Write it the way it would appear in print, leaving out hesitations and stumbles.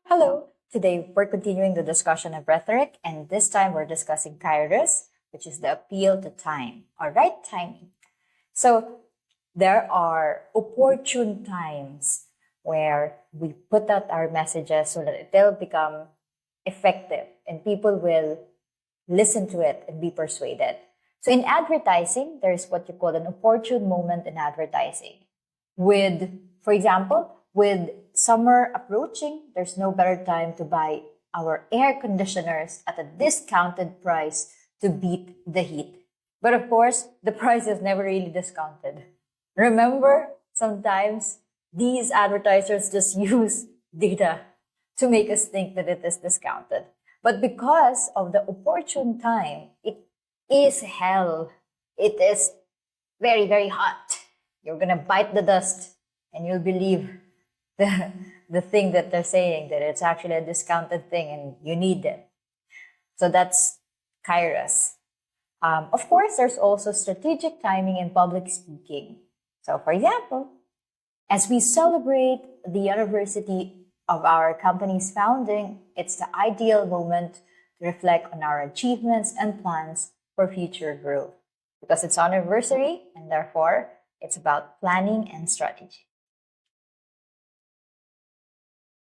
Hello! Today we're continuing the discussion of rhetoric, and this time we're discussing Kairos, which is the appeal to time, or right timing. So there are opportune times where we put out our messages so that it will become effective and people will listen to it and be persuaded. So in advertising, there's what you call an opportune moment in advertising. For example, with summer approaching, there's no better time to buy our air conditioners at a discounted price to beat the heat. But of course, the price is never really discounted. Remember, sometimes these advertisers just use data to make us think that it is discounted. But because of the opportune time, it is hell. It is very, very hot. You're going to bite the dust and you'll believe the thing that they're saying, that it's actually a discounted thing and you need it. So that's Kairos. Of course, there's also strategic timing in public speaking. So for example, as we celebrate the anniversary of our company's founding, it's the ideal moment to reflect on our achievements and plans for future growth. Because it's our anniversary and therefore it's about planning and strategy.